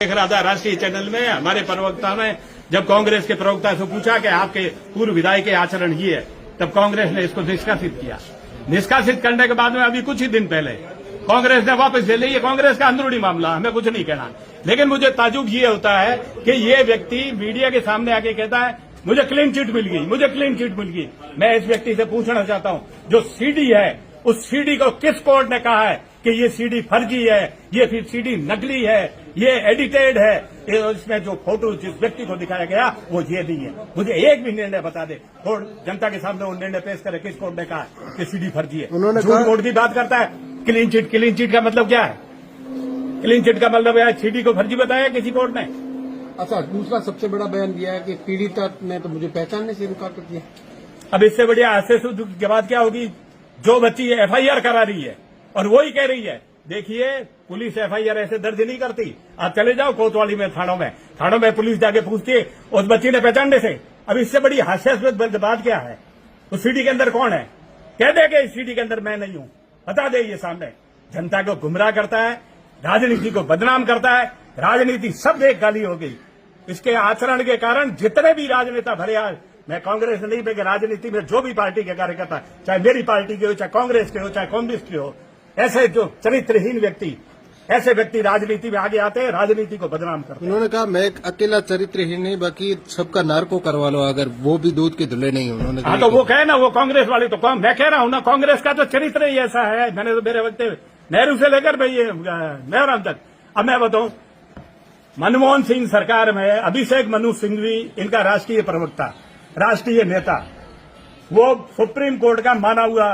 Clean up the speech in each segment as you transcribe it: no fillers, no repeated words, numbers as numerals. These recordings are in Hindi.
देख रहा था राष्ट्रीय चैनल में हमारे प्रवक्ता ने जब कांग्रेस के प्रवक्ता से पूछा कि आपके पूर्व विधायक के आचरण ये है, तब कांग्रेस ने इसको निष्कासित किया। निष्कासित करने के बाद में अभी कुछ ही दिन पहले कांग्रेस ने वापस ले ली। ये कांग्रेस का अंदरूनी मामला, हमें कुछ नहीं कहना। लेकिन मुझे ताजुब ये होता है कि ये व्यक्ति मीडिया के सामने आके कहता है मुझे क्लीन चिट मिल गई, मुझे क्लीन चिट मिल गई। मैं इस व्यक्ति से पूछना चाहता हूं, जो सीडी है उस सीडी को किस कोर्ट ने कहा है कि ये सीडी फर्जी है, ये फिर सीडी नकली है, ये एडिटेड है, इसमें जो फोटो जिस व्यक्ति को दिखाया गया वो ये नहीं है। मुझे एक भी निर्णय बता दे, कोर्ट जनता के सामने वो निर्णय पेश करे किस कोर्ट ने कहा कि सीडी फर्जी है। उन्होंने झूठ कोर्ट की बात करता है। क्लीन चिट का मतलब क्या है? क्लीन चिट का मतलब है सीडी को फर्जी बताया किसी कोर्ट ने। अच्छा, दूसरा सबसे बड़ा बयान दिया है कि पीड़िता ने तो मुझे पहचानने से इनकार कर दिया। अब इससे बढ़िया हास्य की बात क्या होगी? जो बच्ची एफआईआर करा रही है और वो ही कह रही है, देखिए पुलिस एफआईआर ऐसे दर्ज नहीं करती, आप चले जाओ कोतवाली में, थानों में पुलिस जाके पूछती है उस बच्ची ने पहचानने से। अब इससे बड़ी हास्यास्पद बात क्या है? उस सीडी के अंदर कौन है? कह दे कि इस सीडी के अंदर मैं नहीं हूं, बता दे। ये सामने जनता को गुमराह करता है, राजनीति को बदनाम करता है। राजनीति सब एक गाली हो गई इसके आचरण के कारण। जितने भी राजनेता भरे, आज मैं कांग्रेस नहीं पे राजनीति में जो भी पार्टी के कार्यकर्ता, चाहे मेरी पार्टी के हो, चाहे कांग्रेस के हो, चाहे कम्युनिस्ट के हो, ऐसे जो चरित्रहीन व्यक्ति, ऐसे व्यक्ति राजनीति में आगे आते हैं, राजनीति को बदनाम करते हैं। उन्होंने कहा मैं अकेला चरित्रहीन नहीं, बाकी सबका नार्को करवा लो अगर वो भी दूध के धुले नहीं। उन्होंने हाँ, तो वो कहे ना, वो कांग्रेस वाले तो मैं कह रहा हूं ना, कांग्रेस का तो चरित्र ही ऐसा है। मैंने तो मेरे वक्त नेहरू से लेकर मेहराम तक। अब मैं बताऊं, मनमोहन सिंह सरकार में अभिषेक मनु सिंघवी इनका राष्ट्रीय प्रवक्ता, राष्ट्रीय नेता, वो सुप्रीम कोर्ट का माना हुआ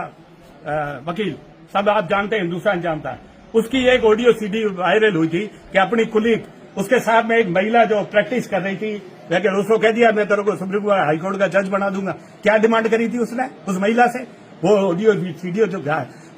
वकील, सब आप जानते हैं, हिंदुस्तान जानता है। उसकी एक ऑडियो सीडी वायरल हुई थी कि अपनी कुलीग, उसके साथ में एक महिला जो प्रैक्टिस कर रही थी, लेकिन उसको कह दिया मैं तेरे को सुप्रीम हाईकोर्ट का जज बना दूंगा। क्या डिमांड करी थी उसने उस महिला से? वो ऑडियो सीडी जो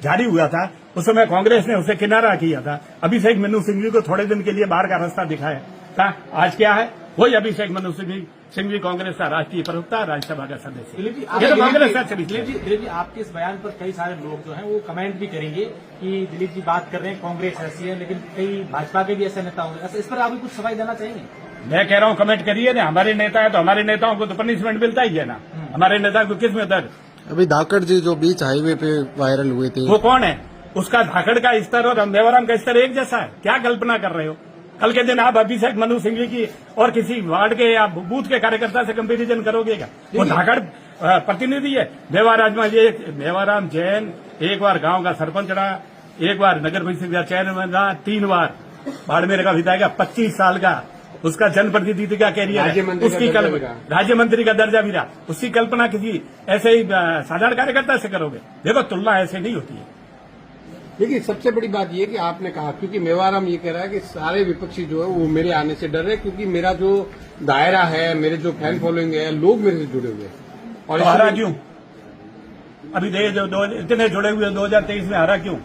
जारी हुआ था उस समय कांग्रेस ने उसे किनारा किया था। अभिषेक मनु सिंघवी को थोड़े दिन के लिए बाहर का रास्ता दिखाया था। आज क्या है? वही अभिषेक मनु सिंघवी कांग्रेस का राष्ट्रीय प्रवक्ता, राज्यसभा का सदस्य। दिलीप जी, आपके इस बयान पर कई सारे लोग जो हैं वो कमेंट भी करेंगे कि दिलीप जी बात कर रहे हैं कांग्रेस ऐसी है, लेकिन कई भाजपा के भी ऐसे नेता होंगे। इस पर आप कुछ सफाई देना चाहेंगे? मैं कह रहा हूं कमेंट करिए ना, हमारे नेता है तो हमारे नेताओं को तो पनिशमेंट मिलता ही है ना। हमारे नेता को किस में दर्द? अभी धाकड़ जी जो बीच हाईवे पे वायरल हुए थे, वो कौन है? उसका धाकड़ का स्तर और मेवाराम का स्तर एक जैसा है? क्या कल्पना कर रहे हो? कल के दिन आप अभिषेक मनु सिंघवी की और किसी वार्ड के या बूथ के कार्यकर्ता से कंपैरिजन करोगे क्या? वो धाकड़ प्रतिनिधि है। मेवाराम जैन एक बार गांव का सरपंच रहा, एक बार नगर परिषद का चेयरमैन रहा, 3 बार बाड़मेर का विधायक, 25 साल का उसका जनप्रतिनिधि का कैरियर है। उसकी राज्य मंत्री का दर्जा भी रहा। उसकी कल्पना किसी ऐसे ही साधारण कार्यकर्ता से करोगे? देखो, तुलना ऐसे नहीं होती है। देखिए, सबसे बड़ी बात यह कि आपने कहा, क्योंकि मेवाराम ये कह रहा है कि सारे विपक्षी जो है वो मेरे आने से डर रहे, क्योंकि मेरा जो दायरा है, मेरे जो फैन फॉलोइंग है, लोग मेरे से जुड़े हुए हैं। और हरा क्यों? अभी इतने जुड़े हुए 2023 में हरा क्यों?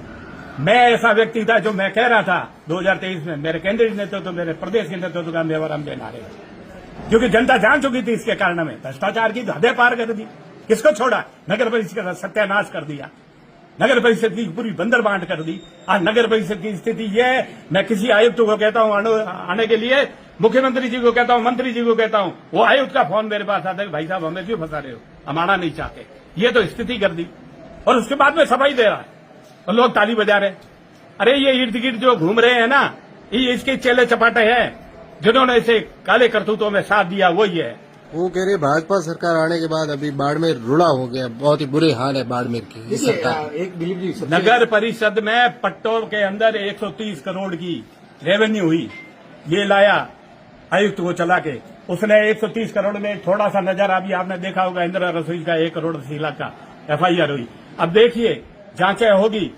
मैं ऐसा व्यक्ति था जो मैं कह रहा था 2023 में मेरे केंद्रीय नेतृत्व, मेरे प्रदेश के नेतृत्व का मेवाराम जैन हारेगा, क्योंकि जनता जान चुकी थी इसके कारण में भ्रष्टाचार की हदें पार कर दी। किसको छोड़ा? नगर परिषद का सत्यानाश कर दिया, नगर परिषद की पूरी बंदरबांट कर दी। आज नगर परिषद की स्थिति ये है, मैं किसी आयुक्त को कहता हूं आने के लिए, मुख्यमंत्री जी को कहता हूं, मंत्री जी को कहता हूं, वो आयुक्त का फोन मेरे पास आता है, भाई साहब हमें क्यों फंसा रहे हो, हम आना नहीं चाहते। ये तो स्थिति कर दी। और उसके बाद में सफाई दे रहा है और लोग ताली बजा रहे। अरे ये इर्द गिर्द जो घूम रहे हैं ना, ये इसके चेले चपाटे हैं जिन्होंने इसे काले करतूतों में साथ दिया, वही है। वो कह रहे भाजपा सरकार आने के बाद अभी बाड़मेर रुड़ा हो गया, बहुत ही बुरे हाल है बाड़मेर की सरकार। एक दिलीप जी, नगर परिषद में पट्टों के अंदर 130 करोड़ की रेवेन्यू हुई, ये लाया आयुक्त को चला के। उसने 130 करोड़ में थोड़ा सा नजर अभी आपने देखा होगा, इंदिरा रसोई का 1 करोड़ 80 लाख का एफआईआर हुई। अब देखिए, जांचें होगी,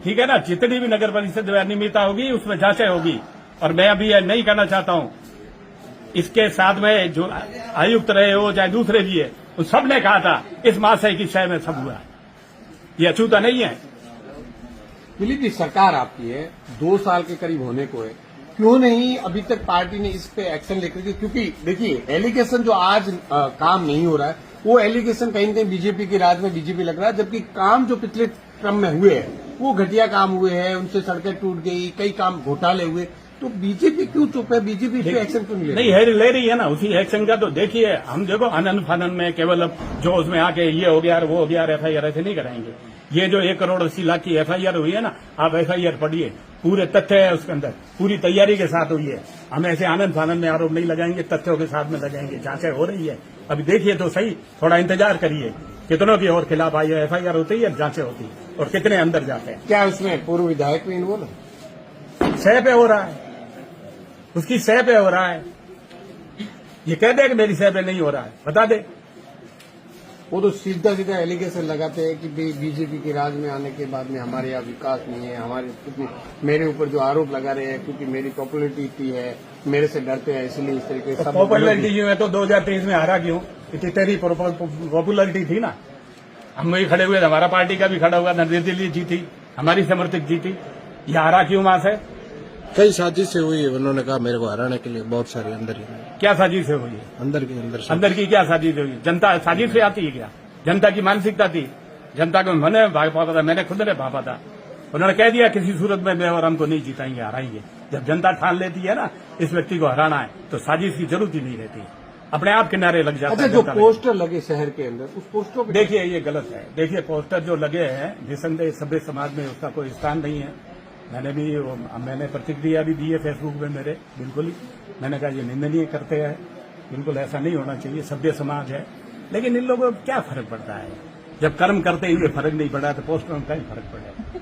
ठीक है ना? जितनी भी नगर परिषद अनियमितता होगी उसमें जांचें होगी। और मैं अभी नहीं कहना चाहता हूं, इसके साथ में जो आयुक्त रहे हो चाहे दूसरे भी है, उन सब ने कहा था इस महाशय की शय में सब हुआ, ये अछूता नहीं है। दिलीप जी, सरकार आपकी है, 2 साल के करीब होने को है, क्यों नहीं अभी तक पार्टी ने इस पे एक्शन लेकर? क्योंकि देखिए, एलिगेशन जो आज काम नहीं हो रहा है, वो एलिगेशन कहीं न कहीं बीजेपी के राज में बीजेपी लग रहा है, जबकि काम जो पिछले क्रम में हुए हैं वो घटिया काम हुए हैं, उनसे सड़कें टूट गई, कई काम घोटाले हुए। तो बीजेपी क्यों चुप है? बीजेपी इस पे एक्शन क्यों नहीं ले रही? नहीं है, ले रही है ना उसी एक्शन का। तो देखिए हम देखो आनंद फानंद में केवल अब जो उसमें आके ये हो गया वो हो गया FIR ऐसे नहीं कराएंगे। ये जो 1,80,00,000 की FIR हुई है ना, आप FIR पढ़िए, पूरे तथ्य है उसके अंदर, पूरी तैयारी के साथ हुई है। हम ऐसे आनंद फानंद में आरोप नहीं लगाएंगे, तथ्यों के साथ में लगाएंगे। जांचें हो रही है, अभी देखिए तो सही, थोड़ा इंतजार करिए कितनों की और खिलाफ आई है, FIR होती है, जांचें होती है और कितने अंदर जाते हैं। क्या उसमें पूर्व विधायक भी इन्वॉल्व है? सह पे हो रहा है, उसकी सह पे हो रहा है। ये कह दे कि मेरी सह पे नहीं हो रहा है, बता दे। वो तो सीधा सीधा एलिगेशन लगाते हैं कि बीजेपी के राज में आने के बाद में हमारे यहाँ विकास नहीं है, हमारे मेरे ऊपर जो आरोप लगा रहे हैं क्योंकि मेरी पॉपुलरिटी इतनी है, मेरे से डरते हैं, इसलिए इस तरीके से। पॉपुलरिटी क्यों है तो 2023 में हारा क्यों? इतनी तेरी पॉपुलरिटी थी ना, हम वही खड़े हुए थे, हमारा पार्टी का भी खड़ा हुआ था, निर्दलीय जीती, हमारी समर्थित जीती, ये हारा क्यों वहां से? कई साजिशें हुई है, उन्होंने कहा मेरे को हराने के लिए, बहुत सारी अंदर ही क्या साजिश हुई है? अंदर के अंदर से। अंदर की क्या साजिश हुई? जनता साजिश से आती है क्या? जनता की मानसिकता थी, जनता को मैंने भापा था, मैंने खुद ने भापा था। उन्होंने कह दिया किसी सूरत में मैं और हमको नहीं जिताएंगे, हराएंगे। जब जनता ठान लेती है ना इस व्यक्ति को हराना है, तो साजिश की जरूरत ही नहीं रहती, अपने आप किनारे लग जाता है। अच्छा, जो पोस्टर लगे शहर के अंदर, उस पोस्टर पे देखिए ये गलत है। देखिए पोस्टर जो लगे हैं, निसंदेह सभ्य समाज में उसका कोई स्थान नहीं है। मैंने प्रतिक्रिया भी दी है फेसबुक पे मेरे, बिल्कुल ही मैंने कहा ये निंदनीय करते हैं, बिल्कुल ऐसा नहीं होना चाहिए, सभ्य समाज है। लेकिन इन लोगों को क्या फर्क पड़ता है? जब कर्म करते हुए फर्क नहीं पड़ा तो पोस्टर में क्या फर्क पड़ेगा?